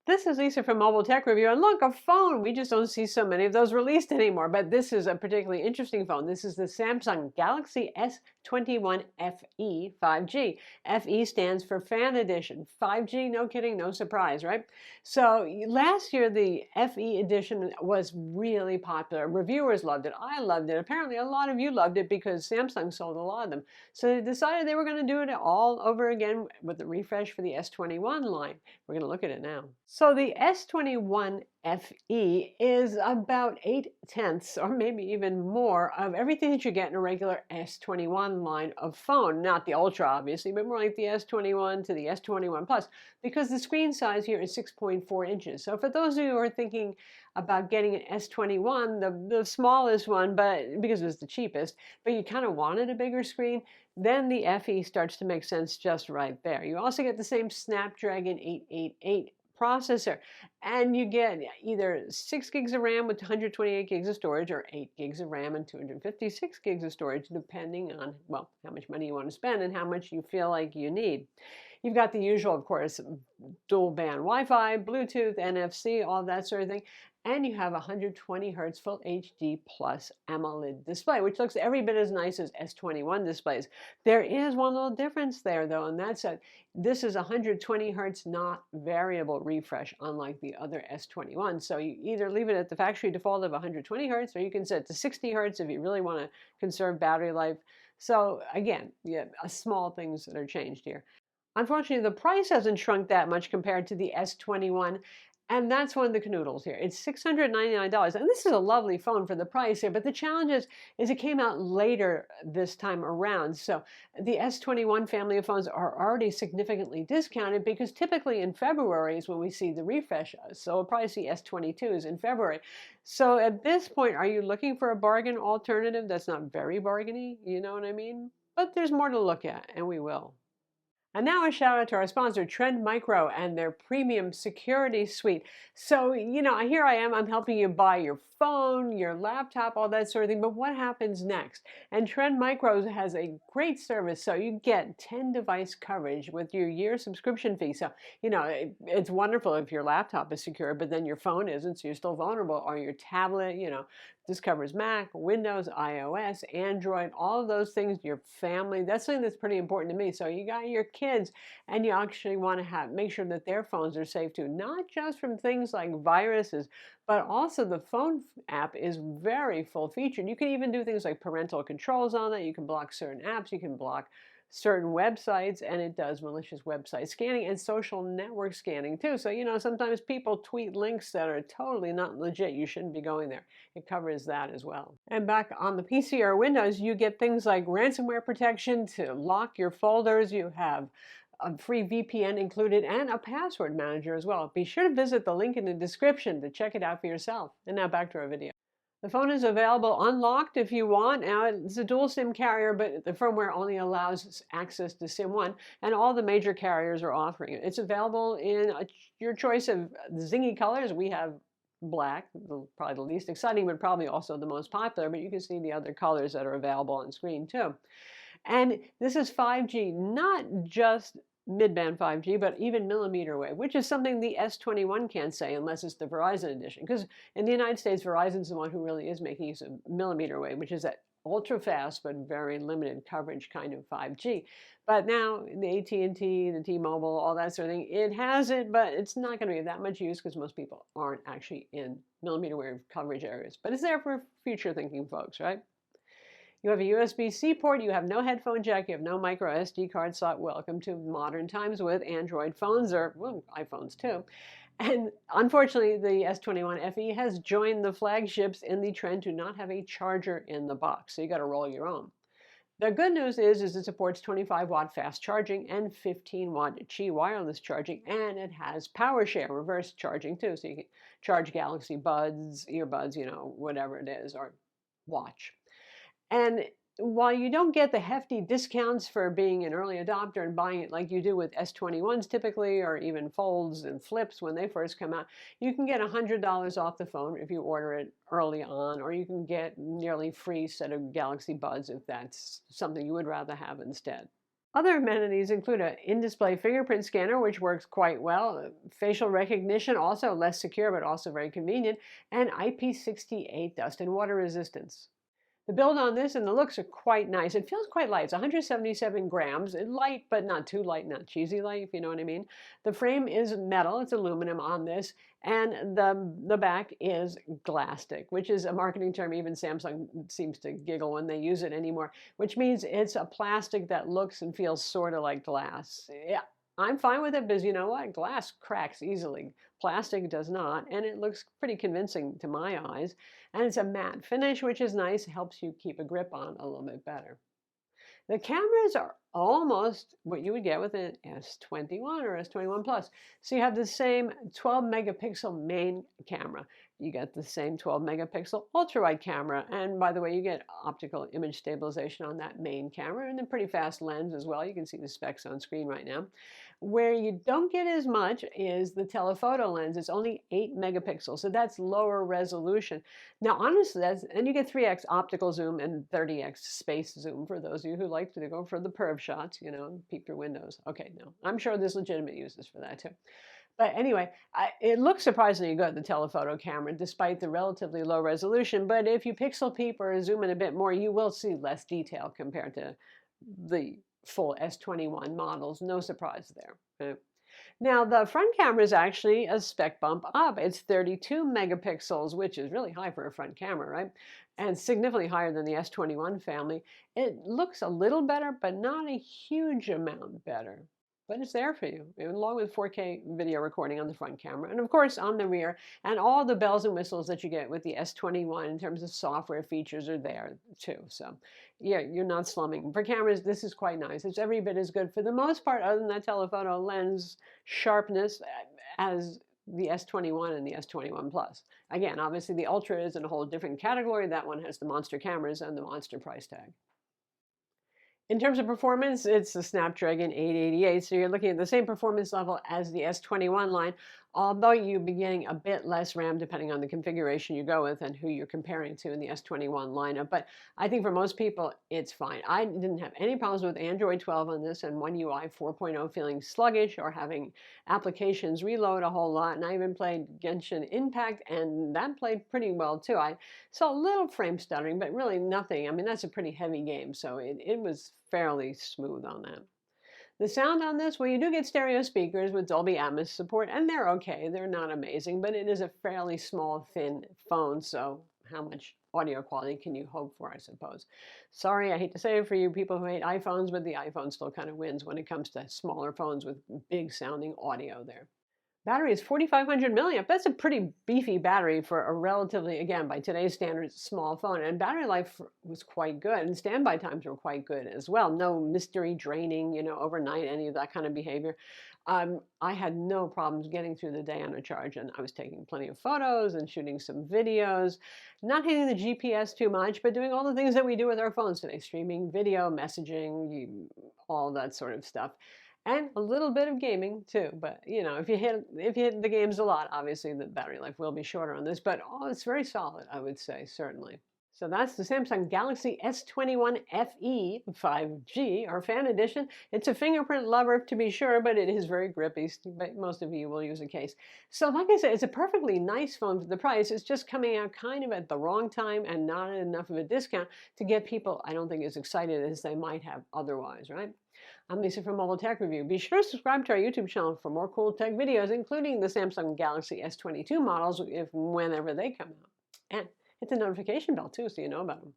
This is Lisa from Mobile Tech Review, and look, a phone. We just don't see so many of those released anymore, but this is a particularly interesting phone. This is the Samsung Galaxy S21 FE 5G. FE stands for Fan Edition. 5G, no kidding, no surprise, right? So last year, the FE edition was really popular. Reviewers loved it. I loved it. Apparently, a lot of you loved it because Samsung sold a lot of them. So they decided they were going to do it all over again with the refresh for the S21 line. We're going to look at it now. So the S21 FE is about 8/10 or maybe even more of everything that you get in a regular S21 line of phone. Not the Ultra, obviously, but more like the S21 to the S21 Plus, because the screen size here is 6.4 inches. So for those of you who are thinking about getting an S21, the smallest one, but because it's the cheapest, but you kind of wanted a bigger screen, then the FE starts to make sense just right there. You also get the same Snapdragon 888 processor, and you get either 6 gigs of RAM with 128 gigs of storage or 8 gigs of RAM and 256 gigs of storage, depending on, well, how much money you want to spend and how much you feel like you need. You've got the usual, of course, dual band Wi-Fi, Bluetooth, NFC, all that sort of thing. And you have 120 hertz Full HD Plus AMOLED display, which looks every bit as nice as S21 displays. There is one little difference there, though, and that's that this is 120 hertz, not variable refresh, unlike the other S21. So you either leave it at the factory default of 120 hertz, or you can set it to 60 hertz if you really want to conserve battery life. So again, yeah, small things that are changed here. Unfortunately, the price hasn't shrunk that much compared to the S21, and that's one of the canoodles here. It's $699, and this is a lovely phone for the price here, but the challenge is it came out later this time around. So the S21 family of phones are already significantly discounted because typically in February is when we see the refresh. So we'll probably see S22s in February. So at this point, are you looking for a bargain alternative that's not very bargainy? You know what I mean? But there's more to look at, and we will. And now a shout out to our sponsor, Trend Micro, and their premium security suite. So, here I am, I'm helping you buy your phone, your laptop, all that sort of thing. But what happens next? And Trend Micro has a great service. So you get 10 device coverage with your year subscription fee. So, it's wonderful if your laptop is secure, but then your phone isn't, so you're still vulnerable. Or your tablet, this covers Mac, Windows, iOS, Android, all of those things, your family. That's something that's pretty important to me. So you got your kids, and you actually want to make sure that their phones are safe too, not just from things like viruses, but also the phone app is very full featured. You can even do things like parental controls on it. You can block certain apps. You can block certain websites, and it does malicious website scanning and social network scanning too. So, sometimes people tweet links that are totally not legit. You shouldn't be going there. It covers that as well. And back on the PC or Windows, you get things like ransomware protection to lock your folders. You have a free VPN included and a password manager as well. Be sure to visit the link in the description to check it out for yourself. And now back to our video. The phone is available unlocked if you want. Now, it's a dual SIM carrier, but the firmware only allows access to SIM 1, and all the major carriers are offering it. It's available in your choice of zingy colors. We have black, probably the least exciting, but probably also the most popular, but you can see the other colors that are available on screen too. And this is 5G, not just mid-band 5G, but even millimeter wave, which is something the S21 can't say unless it's the Verizon edition. Because in the United States, Verizon's the one who really is making use of millimeter wave, which is that ultra fast but very limited coverage kind of 5G. But now the AT&T, the T-Mobile, all that sort of thing, it has it, but it's not going to be of that much use because most people aren't actually in millimeter wave coverage areas. But it's there for future thinking folks, right? You have a USB-C port, you have no headphone jack, you have no micro SD card slot. Welcome to modern times with Android phones, or well, iPhones too. And unfortunately, the S21 FE has joined the flagships in the trend to not have a charger in the box, so you got to roll your own. The good news is it supports 25-watt fast charging and 15-watt Qi wireless charging, and it has PowerShare reverse charging too, so you can charge Galaxy Buds, earbuds, whatever it is, or watch. And while you don't get the hefty discounts for being an early adopter and buying it like you do with S21s typically, or even Folds and Flips when they first come out, you can get $100 off the phone if you order it early on, or you can get nearly free set of Galaxy Buds if that's something you would rather have instead. Other amenities include an in-display fingerprint scanner, which works quite well, facial recognition, also less secure but also very convenient, and IP68 dust and water resistance. The build on this and the looks are quite nice. It feels quite light. It's 177 grams. It's light, but not too light, not cheesy light, if you know what I mean. The frame is metal. It's aluminum on this. And the back is glastic, which is a marketing term. Even Samsung seems to giggle when they use it anymore, which means it's a plastic that looks and feels sort of like glass. Yeah, I'm fine with it because you know what? Glass cracks easily. Plastic does not, and it looks pretty convincing to my eyes. And it's a matte finish, which is nice, helps you keep a grip on a little bit better. The cameras are almost what you would get with an S21 or S21 Plus. So you have the same 12 megapixel main camera. You get the same 12 megapixel ultra-wide camera. And by the way, you get optical image stabilization on that main camera and a pretty fast lens as well. You can see the specs on screen right now. Where you don't get as much is the telephoto lens. It's only 8 megapixels, so that's lower resolution. Now, honestly, and you get 3x optical zoom and 30x space zoom for those of you who like to go for the perv shots, you know, peek through windows. Okay, no, I'm sure there's legitimate uses for that too. But anyway, it looks surprisingly good, the telephoto camera, despite the relatively low resolution. But if you pixel peep or zoom in a bit more, you will see less detail compared to the full S21 models. No surprise there. Now, the front camera is actually a spec bump up. It's 32 megapixels, which is really high for a front camera, right? And significantly higher than the S21 family. It looks a little better, but not a huge amount better. But it's there for you, along with 4K video recording on the front camera. And of course, on the rear, and all the bells and whistles that you get with the S21 in terms of software features are there too. So yeah, you're not slumming. For cameras, this is quite nice. It's every bit as good for the most part, other than that telephoto lens sharpness, as the S21 and the S21 Plus. Again, obviously the Ultra is in a whole different category. That one has the monster cameras and the monster price tag. In terms of performance, it's the Snapdragon 888, so you're looking at the same performance level as the S21 line, although you'll be getting a bit less RAM depending on the configuration you go with and who you're comparing to in the S21 lineup. But I think for most people, it's fine. I didn't have any problems with Android 12 on this and One UI 4.0 feeling sluggish or having applications reload a whole lot. And I even played Genshin Impact, and that played pretty well too. I saw a little frame stuttering, but really nothing. I mean, that's a pretty heavy game, so it was fairly smooth on that. The sound on this, well, you do get stereo speakers with Dolby Atmos support, and they're okay. They're not amazing, but it is a fairly small, thin phone, so how much audio quality can you hope for, I suppose? Sorry, I hate to say it for you people who hate iPhones, but the iPhone still kind of wins when it comes to smaller phones with big sounding audio there. Battery is 4,500 milliamp. That's a pretty beefy battery for a relatively, again, by today's standards, small phone. And battery life was quite good, and standby times were quite good as well. No mystery draining, you know, overnight, any of that kind of behavior. I had no problems getting through the day on a charge, and I was taking plenty of photos and shooting some videos, not hitting the GPS too much, but doing all the things that we do with our phones today, streaming video, messaging, all that sort of stuff. And a little bit of gaming too, but you know, if you hit the games a lot, obviously the battery life will be shorter on this. But it's very solid, I would say, certainly. So that's the Samsung Galaxy S21 FE 5G, our fan edition. It's a fingerprint lover to be sure, but it is very grippy. But most of you will use a case. So like I said, it's a perfectly nice phone for the price. It's just coming out kind of at the wrong time and not enough of a discount to get people, I don't think, as excited as they might have otherwise, right? I'm Lisa from Mobile Tech Review. Be sure to subscribe to our YouTube channel for more cool tech videos, including the Samsung Galaxy S22 models, whenever they come out. And hit the notification bell too so you know about them.